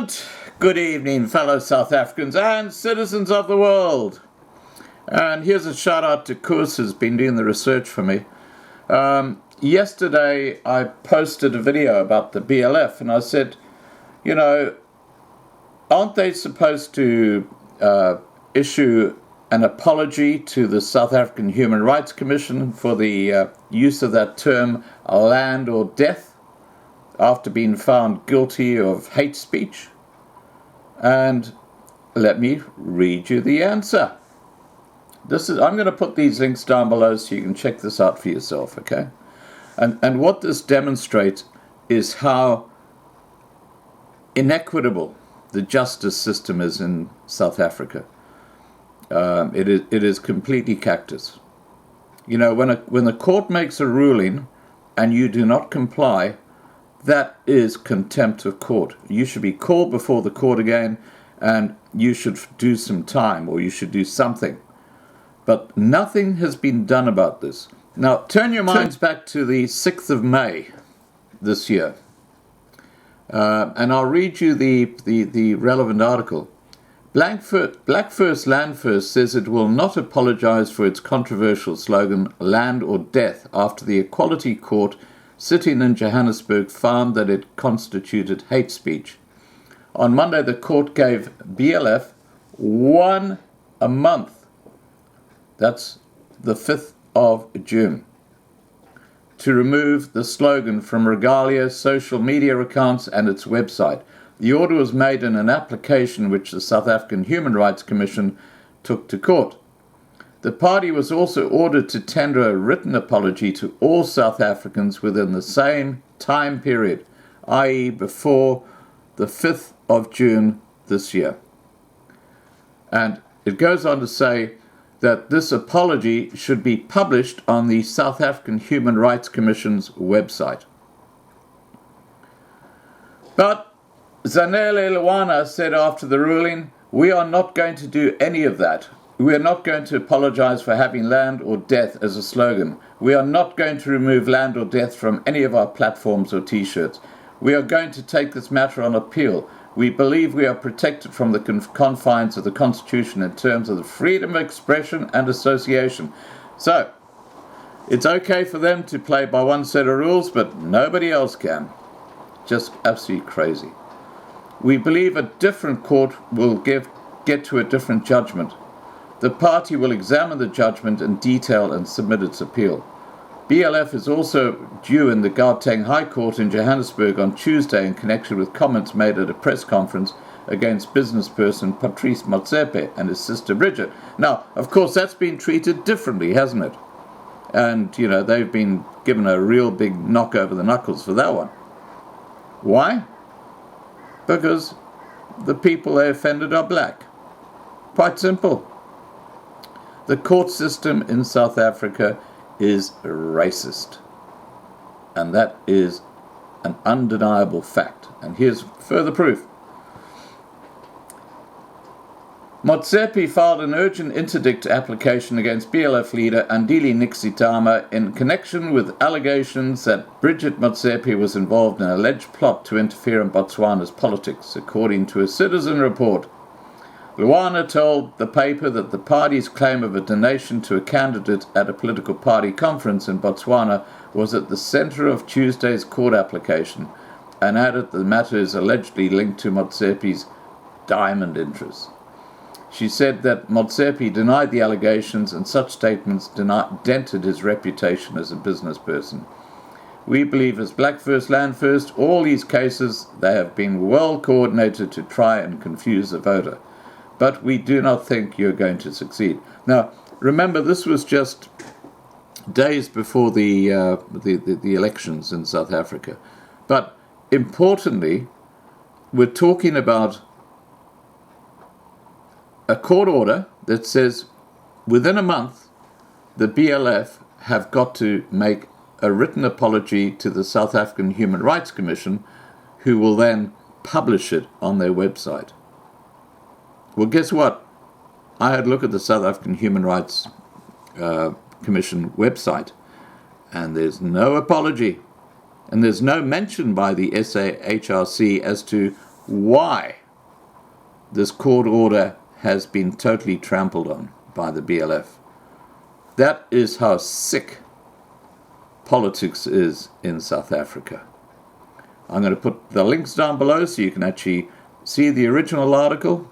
Contempt. Good evening, fellow South Africans and citizens of the world. And here's a shout out to Koos, who's been doing the research for me. Yesterday, I posted a video about the BLF, and I said, you know, aren't they supposed to issue an apology to the South African Human Rights Commission for the use of that term, land or death, after being found guilty of hate speech? And let me read you the answer. I'm going to put these links down below so you can check this out for yourself, okay? And what this demonstrates is how inequitable the justice system is in South Africa. It is completely cactus. You know, when the court makes a ruling and you do not comply, that is contempt of court. You should be called before the court again, and you should do some time, or you should do something. But nothing has been done about this. Now, turn your minds back to the 6th of May this year. And I'll read you the relevant article. Black First Land First says it will not apologize for its controversial slogan, land or death, after the Equality Court sitting in Johannesburg found that it constituted hate speech. On Monday, the court gave BLF a month, that's the 5th of June, to remove the slogan from regalia, social media accounts and its website. The order was made in an application which the South African Human Rights Commission took to court. The party was also ordered to tender a written apology to all South Africans within the same time period, i.e. before the 5th of June this year. And it goes on to say that this apology should be published on the South African Human Rights Commission's website. But Zanele Luwana said after the ruling, "We are not going to do any of that. We are not going to apologize for having land or death as a slogan. We are not going to remove land or death from any of our platforms or t-shirts. We are going to take this matter on appeal. We believe we are protected from the confines of the Constitution in terms of the freedom of expression and association." So, it's okay for them to play by one set of rules, but nobody else can. Just absolutely crazy. We believe a different court will get to a different judgment. The party will examine the judgment in detail and submit its appeal. BLF is also due in the Gauteng High Court in Johannesburg on Tuesday in connection with comments made at a press conference against businessperson Patrice Motsepe and his sister Bridget. Now, of course, that's been treated differently, hasn't it? And, you know, they've been given a real big knock over the knuckles for that one. Why? Because the people they offended are black. Quite simple. The court system in South Africa is racist. And that is an undeniable fact. And here's further proof. Motsepe filed an urgent interdict application against BLF leader Andile Nixitama in connection with allegations that Bridget Motsepe was involved in an alleged plot to interfere in Botswana's politics, according to a Citizen report. Luwana told the paper that the party's claim of a donation to a candidate at a political party conference in Botswana was at the center of Tuesday's court application, and added the matter is allegedly linked to Motsepe's diamond interests. She said that Motsepe denied the allegations, and such statements dented his reputation as a business person. We believe as Black First Land First, all these cases, they have been well coordinated to try and confuse the voter. But we do not think you're going to succeed. Now, remember, this was just days before the elections in South Africa. But importantly, we're talking about a court order that says within a month, the BLF have got to make a written apology to the South African Human Rights Commission, who will then publish it on their website. Well, guess what? I had a look at the South African Human Rights Commission website, and there's no apology. And there's no mention by the SAHRC as to why this court order has been totally trampled on by the BLF. That is how sick politics is in South Africa. I'm going to put the links down below so you can actually see the original article,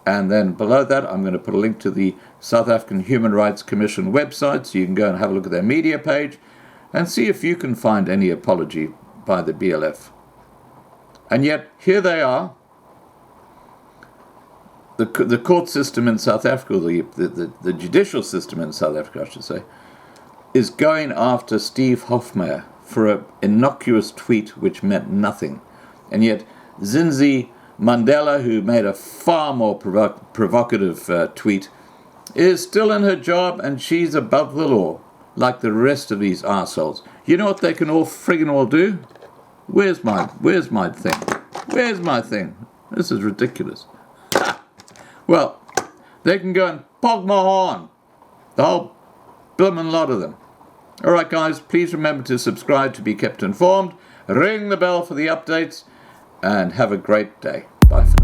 and then below that I'm going to put a link to the South African Human Rights Commission website so you can go and have a look at their media page and see if you can find any apology by the BLF. And yet here they are. The court system in South Africa, the judicial system in South Africa, I should say, is going after Steve Hofmeyr for an innocuous tweet which meant nothing. And yet Zinzi Mandela, who made a far more provocative tweet, is still in her job, and she's above the law, like the rest of these arseholes. You know what they can all friggin' all do? Where's my thing? Where's my thing? This is ridiculous. Well, they can go and pog my horn. The whole bloomin' lot of them. Alright guys, please remember to subscribe to be kept informed. Ring the bell for the updates. And have a great day. Bye for now.